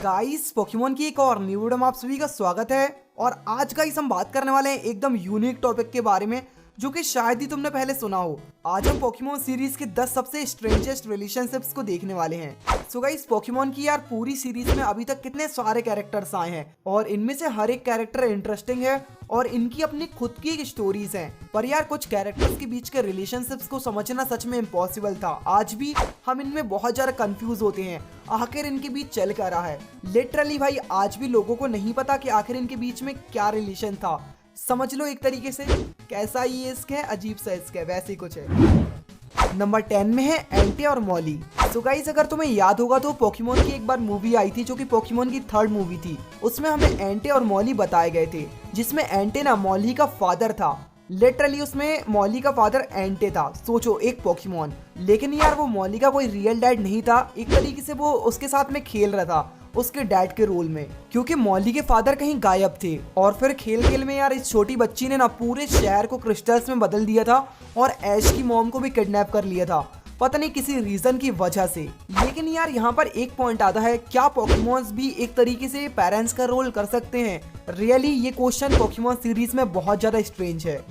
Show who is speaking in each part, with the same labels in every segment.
Speaker 1: Guys Pokemon की एक और न्यू वीडियो में आप सभी का स्वागत है। और आज गाइस हम बात करने वाले हैं एकदम यूनिक टॉपिक के बारे में जो कि शायद ही तुमने पहले सुना हो। आज हम पोकेमोन सीरीज के 10 सबसे स्ट्रेंजेस्ट रिलेशनशिप्स को देखने वाले हैं। सो गाइस पोकेमोन की यार पूरी सीरीज में अभी तक कितने सारे कैरेक्टर्स आए हैं और इनमें से हर एक कैरेक्टर इंटरेस्टिंग है और इनकी अपनी खुद की एक स्टोरीज हैं। पर यार कुछ कैरेक्टर्स के बीच के रिलेशनशिप्स को समझना सच में इम्पॉसिबल था। आज भी हम इनमें बहुत ज्यादा कंफ्यूज होते हैं आखिर इनके बीच चल क्या रहा है। लिटरली भाई आज भी लोगों को नहीं पता कि आखिर इनके बीच में क्या रिलेशन था। समझ लो एक तरीके से कैसा ये इश्क है, अजीब सा इश्क है, वैसे ही कुछ है। नंबर 10 में है एंटे और मॉली। सो गाइस अगर तुम्हें याद होगा तो पोकेमोन की एक बार मूवी आई थी जो कि पोकेमोन की 3rd मूवी थी। उसमें हमें एंटे और मॉली बताए गए थे जिसमें एंटे ना मॉली का फादर था। लिटरली उसमें मॉली का फादर एंटे था। सोचो एक पोकेमोन, लेकिन यार वो मॉली का कोई रियल डैड नहीं था। एक तरीके से वो उसके साथ में खेल रहा था उसके डैड के रोल में, क्योंकि मॉली के फादर कहीं गायब थे। और फिर खेल खेल में यार इस छोटी बच्ची ने ना पूरे शहर को क्रिस्टल्स में बदल दिया था और ऐश की मॉम को भी किडनैप कर लिया था, पता नहीं किसी रीजन की वजह से। लेकिन यार यहाँ पर एक पॉइंट आता है, क्या पोकेमोन्स भी एक तरीके से पेरेंट्स का रोल कर सकते हैं? रियली ये क्वेश्चन पोकेमोन सीरीज में बहुत ज्यादा स्ट्रेंज है।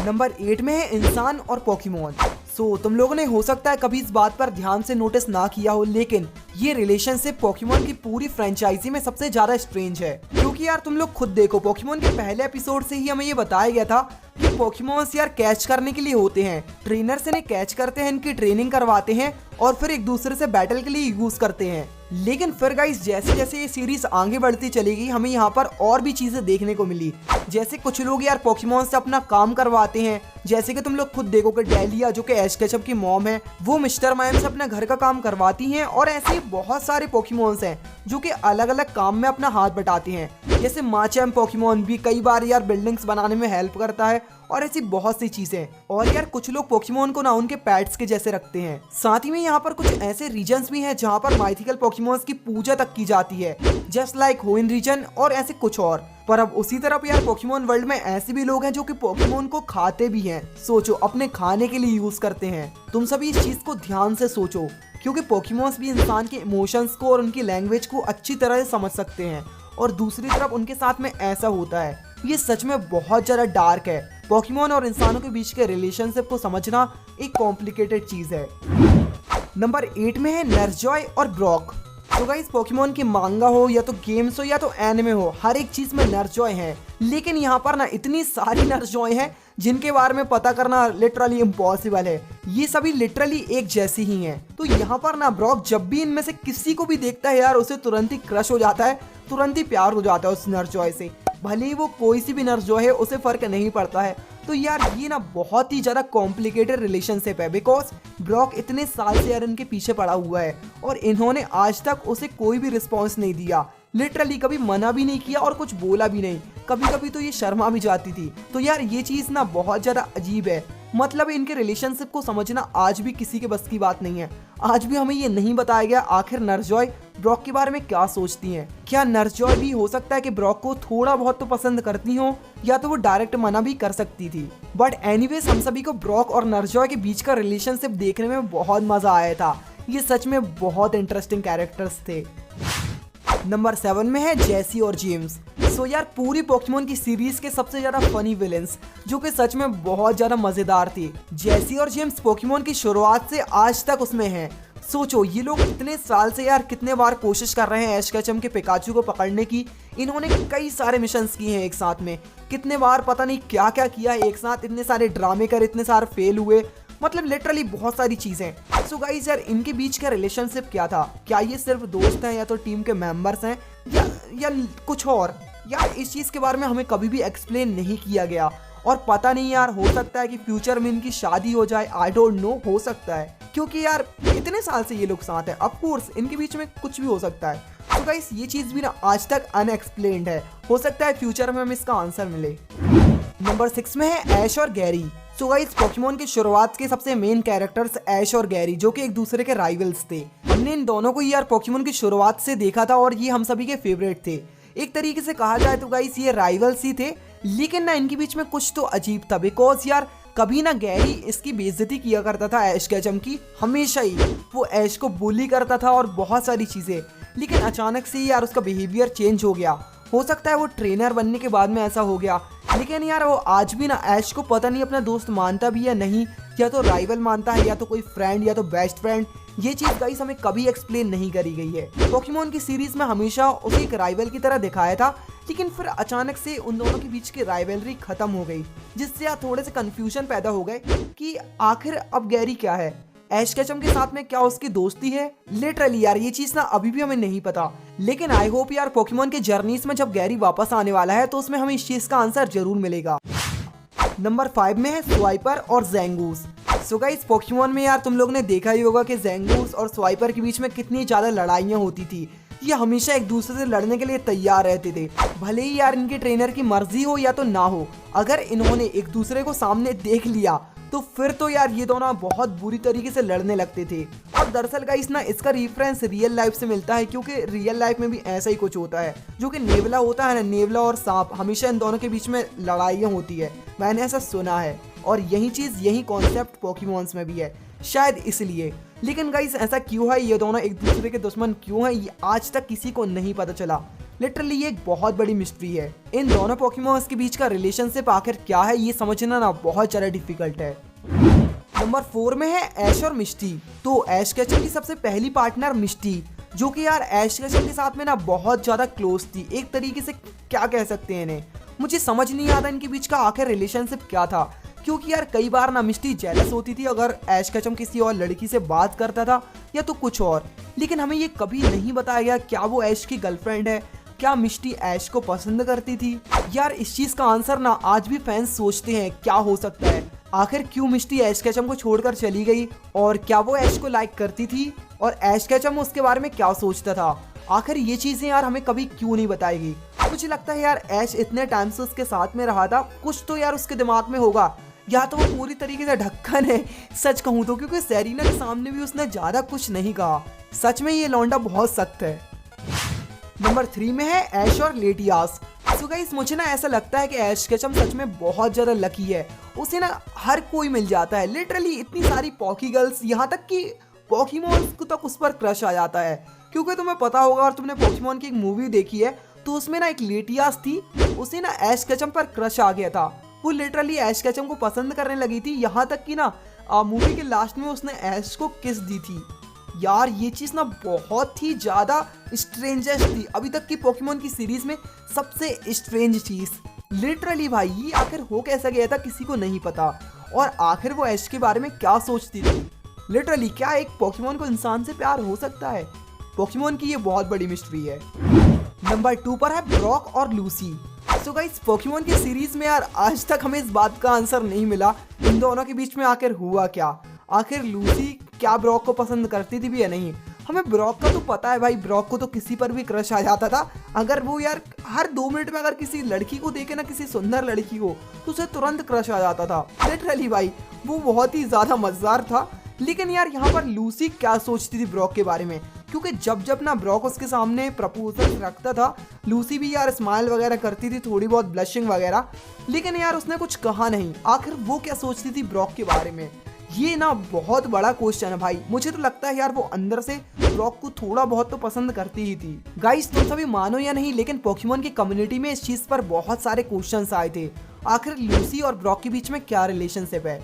Speaker 1: नंबर 8 में है इंसान और पोकेमोन। सो तुम लोगों ने हो सकता है कभी इस बात पर ध्यान से नोटिस ना किया हो, लेकिन ये रिलेशनशिप पोकेमोन की पूरी फ्रेंचाइजी में सबसे ज्यादा स्ट्रेंज है। क्योंकि यार तुम लोग खुद देखो, पोकेमोन के पहले एपिसोड से ही हमें ये बताया गया था कि पोकेमोन्स यार कैच करने के लिए होते हैं। ट्रेनर इन्हें कैच करते हैं, इनकी ट्रेनिंग करवाते हैं और फिर एक दूसरे से बैटल के लिए यूज करते हैं। लेकिन फिर गाइस जैसे जैसे ये सीरीज आगे बढ़ती चलेगी हमें यहाँ पर और भी चीजें देखने को मिली। जैसे कुछ लोग यार पोकेमोन से अपना काम करवाते हैं, जैसे कि तुम लोग खुद देखो कि डेलिया जो कि ऐश केचप की मॉम है वो मिस्टर माइम से अपने घर का काम करवाती हैं। और ऐसे बहुत सारे पोकेमोन्स हैं जो कि अलग अलग काम में अपना हाथ बटाते हैं। जैसे माचैम पोकेमोन भी कई बार यार बिल्डिंग्स बनाने में हेल्प करता है और ऐसी बहुत सी चीजें। और यार कुछ लोग पोकेमोन को ना उनके पेट्स के जैसे रखते हैं। साथ ही में यहाँ पर कुछ ऐसे रीजन्स भी हैं जहाँ पर माइथिकल पोकेमोन्स की पूजा तक की जाती है, जस्ट लाइक होइन रीजन और ऐसे कुछ और। पर अब उसी तरफ यार पोकेमोन वर्ल्ड में ऐसे भी लोग हैं जो कि पोकेमोन को खाते भी हैं। सोचो अपने खाने के लिए यूज करते हैं। तुम सभी इस चीज को ध्यान से सोचो, क्योंकि पोकेमोन्स भी इंसान के इमोशंस को और उनकी लैंग्वेज को अच्छी तरह से समझ सकते हैं। और दूसरी तरफ उनके साथ में ऐसा होता है, ये सच में बहुत ज्यादा डार्क है। पोकेमोन और इंसानों के बीच के रिलेशनशिप को समझना एक कॉम्प्लिकेटेड चीज है। नंबर 8 में है नर्जॉय और ब्रॉक। तो गाइस पोकेमोन की मांगा हो या तो गेम्स हो या तो एनिमे हो, हर एक चीज में नर्जॉय है। लेकिन यहाँ पर ना इतनी सारी नर्जॉय हैं जिनके बारे में पता करना लिटरली इम्पॉसिबल है। ये सभी लिटरली एक जैसी ही हैं। तो यहाँ पर ना ब्रॉक जब भी इनमें से किसी को भी देखता है यार उसे तुरंत ही क्रश हो जाता है, तुरंत ही प्यार हो जाता है उस नर्जॉय से। भले ही वो कोई सी भी नर्जॉय है उसे फर्क नहीं पड़ता है। तो यार ये ना बहुत ही ज्यादा कॉम्प्लिकेटेड रिलेशनशिप है, बिकॉज ब्रॉक इतने साल से यार इनके पीछे पड़ा हुआ है और इन्होंने आज तक उसे कोई भी रिस्पॉन्स नहीं दिया। लिटरली कभी मना भी नहीं किया और कुछ बोला भी नहीं। कभी कभी तो ये शर्मा भी जाती थी। तो यार ये चीज ना बहुत ज्यादा अजीब है। मतलब इनके रिलेशनशिप को समझना आज भी किसी के बस की बात नहीं है। आज भी हमें ये नहीं बताया गया आखिर नर्जॉय ब्रॉक के बारे में क्या सोचती हैं। क्या नर्जॉय भी हो सकता है कि ब्रॉक को थोड़ा बहुत तो पसंद करती हो, या तो वो डायरेक्ट मना भी कर सकती थी। बट एनीवेज हम सभी को ब्रॉक और नर्जॉय के बीच का रिलेशनशिप देखने में बहुत मजा आया था। ये सच में बहुत इंटरेस्टिंग कैरेक्टर्स थे। नंबर 7 में है जेसी और जेम्स। सो यार पूरी पोकेमोन की सीरीज के सबसे ज्यादा फनी विलेंस जो कि सच में बहुत ज्यादा मजेदार थी। जेसी और जेम्स पोकेमोन की शुरुआत से आज तक उसमें हैं। सोचो ये लोग इतने साल से यार कितने बार कोशिश कर रहे हैं ऐश केचप के पिकाचू को पकड़ने की। इन्होंने कई सारे मिशंस किए हैं एक साथ में, कितने बार पता नहीं क्या क्या किया एक साथ, इतने सारे ड्रामे कर, इतने सारे फेल हुए, मतलब लिटरली बहुत सारी चीजें। सो गाइस यार इनके बीच का रिलेशनशिप क्या था? क्या ये सिर्फ दोस्त हैं या तो टीम के मेंबर्स हैं या कुछ और? यार इस चीज के बारे में हमें कभी भी एक्सप्लेन नहीं किया गया। और पता नहीं यार हो सकता है कि फ्यूचर में इनकी शादी हो जाए, आई डोंट नो, हो सकता है, क्योंकि यार इतने साल से ये लोग साथ हैं। ऑफ कोर्स इनके बीच में कुछ भी हो सकता है। तो गाइस ये चीज भी ना आज तक अनएक्सप्लेन्ड है। हो सकता है फ्यूचर में हमें इसका आंसर मिले। नंबर 6 में है ऐश और गैरी। सो गाइस पोकेमोन की शुरुआत के सबसे मेन कैरेक्टर्स ऐश और गैरी जो कि एक दूसरे के राइवल्स थे। हमने इन दोनों को यार पोकेमोन की शुरुआत से देखा था और ये हम सभी के फेवरेट थे। एक तरीके से कहा जाए तो गाइस ये राइवल्स ही थे, लेकिन ना इनके बीच में कुछ तो अजीब था। बिकॉज यार कभी ना गैरी इसकी बेइज्जती किया करता था ऐश केचप की, हमेशा ही वो ऐश को बुली करता था और बहुत सारी चीजें। लेकिन अचानक से यार उसका बिहेवियर चेंज हो गया। हो सकता है वो ट्रेनर बनने के बाद में ऐसा हो गया, लेकिन यार वो आज भी ना ऐश को पता नहीं अपना दोस्त मानता भी या नहीं, या तो राइवल मानता है या तो कोई फ्रेंड या तो बेस्ट फ्रेंड। ये चीज गाइस हमें कभी एक्सप्लेन नहीं करी गई है। पोकेमॉन की सीरीज में हमेशा उसे एक राइवल की तरह दिखाया था, लेकिन फिर अचानक से उन दोनों के बीच की राइवलरी खत्म हो गई, जिससे यार थोड़े से कंफ्यूजन पैदा हो गए कि आखिर अब गैरी क्या है, ऐश केचम के साथ में क्या उसकी दोस्ती है। लिटरली यार ये चीज ना अभी भी हमें नहीं पता, लेकिन आई होप यार पोकेमॉन के जर्नीज में जब गैरी वापस आने वाला है तो उसमें हमें इस चीज का आंसर जरूर मिलेगा। नंबर 5 में है स्वाइपर और ज़ैंगूस। सो गाइस पोकेमॉन में यार तुम लोग ने देखा ही होगा कि ज़ैंगूस और स्वाइपर के बीच में कितनी ज्यादा लड़ाइयाँ होती थी। ये हमेशा एक दूसरे से लड़ने के लिए तैयार रहते थे, भले ही यार इनके ट्रेनर की मर्जी हो या तो ना हो। अगर इन्होंने एक दूसरे को सामने देख लिया तो फिर तो यार ये दोनों बहुत बुरी तरीके से लड़ने लगते थे। और दरअसल गाइस ना इसका रेफरेंस रियल लाइफ से मिलता है, क्योंकि रियल लाइफ में भी ऐसा ही कुछ होता है। जो कि नेवला होता है ना, नेवला और सांप, हमेशा इन दोनों के बीच में लड़ाइयाँ होती है, मैंने ऐसा सुना है। और यही चीज यही कॉन्सेप्ट पोकेमॉन्स में भी है, शायद इसलिए। लेकिन गाइस ऐसा क्यों है, ये दोनों एक दूसरे के दुश्मन क्यों है, ये आज तक किसी को नहीं पता चला। लिटरली ये एक बहुत बड़ी मिस्ट्री है। इन दोनों पोकेमॉन्स के बीच का रिलेशनशिप आखिर क्या है, ये समझना ना बहुत ज्यादा डिफिकल्ट है। नंबर 4 में है ऐश और मिस्टी। तो ऐश केचम की सबसे पहली पार्टनर मिस्टी, जो कि यार ऐश केचम के साथ में ना बहुत ज्यादा क्लोज थी, एक तरीके से क्या कह सकते हैं इन्हें। मुझे समझ नहीं आता इनके बीच का आखिर रिलेशनशिप क्या था, क्योंकि यार कई बार ना मिस्टी जेलस होती थी अगर ऐश केचम किसी और लड़की से बात करता था या तो कुछ और। लेकिन हमें ये कभी नहीं बताया गया क्या वो ऐश की गर्लफ्रेंड है, क्या मिस्टी ऐश को पसंद करती थी। यार इस चीज का आंसर ना आज भी फैंस सोचते हैं क्या हो सकता है। आखिर क्यों मिस्टी ऐश केचम को छोड़कर चली गई, और क्या वो ऐश को लाइक करती थी, और ऐश केचम उसके बारे में क्या सोचता था। आखिर ये चीजें यार हमें कभी क्यों नहीं बताएगी। मुझे लगता है यार ऐश इतने टाइम से उसके साथ में रहा था, कुछ तो यार उसके दिमाग में होगा, या तो वो पूरी तरीके से ढक्कन है सच कहूँ तो, क्योंकि सेरीना के सामने भी उसने ज्यादा कुछ नहीं कहा। सच में ये लौंडा बहुत सख्त है। नंबर 3 में है ऐश और लेटियास। सो गाइस मुझे ना ऐसा लगता है कि ऐश केचम सच में बहुत ज्यादा लकी है, उसे ना हर कोई मिल जाता है। लिटरली इतनी सारी पॉकी गर्ल्स, यहाँ तक कि पोकेमॉन्स को तक उस पर क्रश आ जाता है। क्योंकि तुम्हें पता होगा और तुमने पोकेमॉन की एक मूवी देखी है तो उसमें ना एक लेटियास थी, उसे ना ऐश केचम पर क्रश आ गया था। वो लिटरली ऐश केचम को पसंद करने लगी थी, यहाँ तक कि ना मूवी के लास्ट में उसने ऐश को किस दी थी। यार ये चीज ना बहुत ही ज्यादा स्ट्रेंजेस्ट थी, अभी तक की पोकेमॉन की सीरीज में सबसे स्ट्रेंज चीज। लिटरली भाई ये आखिर हो कैसा गया था किसी को नहीं पता, और आखिर वो ऐश के बारे में क्या सोचती थी। लिटरली क्या एक पोकेमॉन को इंसान से प्यार हो सकता है, पोकेमॉन की ये बहुत बड़ी मिस्ट्री है। नंबर 2 पर है ब्रॉक और लूसी। सो गाइस पोकेमॉन की सीरीज में यार आज तक हमें इस बात का आंसर नहीं मिला, इन दोनों के बीच में आखिर हुआ क्या। आखिर लूसी क्या ब्रॉक को पसंद करती थी भी या नहीं। हमें ब्रॉक का तो पता है भाई, ब्रॉक को तो किसी पर भी क्रश आ जाता था। अगर वो यार हर 2 मिनट में अगर किसी लड़की को देखे ना, किसी सुंदर लड़की को, तो उसे तुरंत क्रश आ जाता था। लिटरली भाई वो बहुत ही ज्यादा मजेदार था। लेकिन यार यहाँ पर लूसी क्या सोचती थी ब्रॉक के बारे में, क्योंकि जब जब ना ब्रॉक उसके सामने प्रपोजल रखता था, लूसी भी यार स्माइल वगैरह करती थी, थोड़ी बहुत ब्लशिंग वगैरह, लेकिन यार उसने कुछ कहा नहीं। आखिर वो क्या सोचती थी ब्रॉक के बारे में, ये ना बहुत बड़ा क्वेश्चन है भाई। मुझे तो लगता है यार वो अंदर से ब्रॉक को थोड़ा बहुत तो पसंद करती ही थी। गाइस तुम सभी मानो या नहीं, लेकिन पोकेमॉन की कम्युनिटी में इस चीज पर बहुत सारे क्वेश्चंस आए थे, आखिर लूसी और ब्रॉक के बीच में क्या रिलेशनशिप है।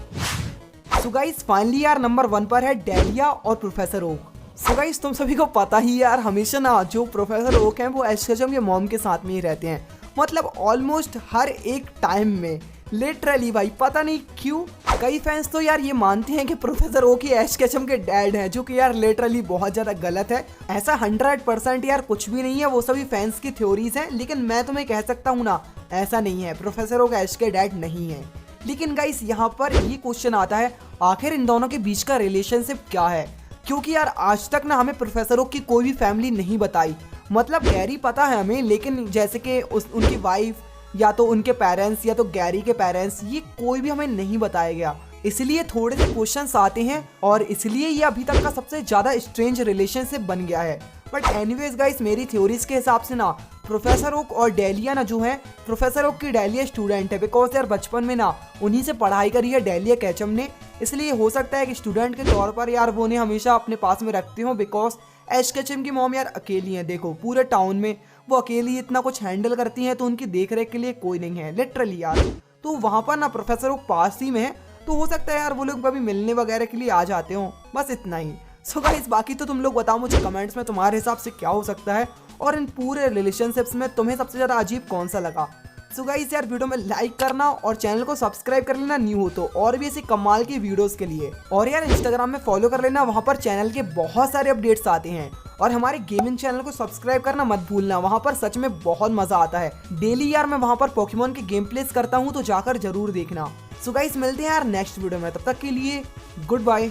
Speaker 1: सो गाइस फाइनली यार नंबर 1 पर है डेलिया और प्रोफेसर ओक। सो गाइस तुम सभी को पता ही यार हमेशा ना जो प्रोफेसर ओक हैं वो ऐश केचम के मॉम के साथ में ही रहते हैं, मतलब ऑलमोस्ट हर एक टाइम में। लिटरली भाई पता नहीं क्यों कई फैंस तो यार ये मानते हैं कि प्रोफेसर ओक ही ऐश केचम के डैड हैं, जो कि यार लिटरली बहुत ज्यादा गलत है। ऐसा 100% यार कुछ भी नहीं है, वो सभी फैंस की थ्योरीज हैं। लेकिन मैं तुम्हें कह सकता हूँ ना, ऐसा नहीं है, प्रोफेसर ओक ऐश के डैड नहीं है। लेकिन गाइस यहाँ पर ये क्वेश्चन आता है आखिर इन दोनों के बीच का रिलेशनशिप क्या है, क्योंकि यार आज तक ना हमें प्रोफेसर ओक की कोई भी फैमिली नहीं बताई। मतलब गैरी पता है हमें, लेकिन जैसे कि उनकी वाइफ या तो उनके पेरेंट्स या तो गैरी के पेरेंट्स, ये कोई भी हमें नहीं बताया गया। इसलिए थोड़े से क्वेश्चंस आते हैं और इसलिए ये अभी तक का सबसे ज्यादा स्ट्रेंज रिलेशनशिप बन गया है। बट एनीवेज गाइस मेरी थ्योरीज के हिसाब से ना प्रोफेसर ओक और डेलिया ना जो है, प्रोफेसर ओक की डेलिया स्टूडेंट है, बिकॉज यार बचपन में ना उन्हीं से पढ़ाई करी है डेलिया कैचम ने, इसलिए हो सकता है कि स्टूडेंट के तौर पर यार वो उन्हें हमेशा अपने पास में रखते हो, बिकॉज ऐश केचम की मॉम यार अकेली है। देखो पूरे टाउन में वो अकेली इतना कुछ हैंडल करती हैं, तो उनकी देख रेख के लिए कोई नहीं है लिटरली यार। तो वहाँ पर ना प्रोफेसर ओक पास ही में है, तो हो सकता है यार वो लोग कभी मिलने वगैरह के लिए आ जाते हो, बस इतना ही। सो गाइस बाकी तो तुम लोग बताओ मुझे कमेंट्स में तुम्हारे हिसाब से क्या हो सकता है, और इन पूरे रिलेशनशिप्स में तुम्हें सबसे ज़्यादा अजीब कौन सा लगा। सो गाइस यार वीडियो में लाइक करना और चैनल को सब्सक्राइब कर लेना न्यू हो तो, और भी ऐसी कमाल की वीडियोस के लिए। और यार इंस्टाग्राम में फॉलो कर लेना, वहाँ पर चैनल के बहुत सारे अपडेट्स आते हैं। और हमारे गेमिंग चैनल को सब्सक्राइब करना मत भूलना, वहाँ पर सच में बहुत मजा आता है। डेली यार मैं वहाँ पर पोकेमॉन के गेम प्लेस करता हूँ, तो जाकर जरूर देखना। सो गाइस मिलते हैं यार नेक्स्ट वीडियो में, तब तक के लिए गुड बाय।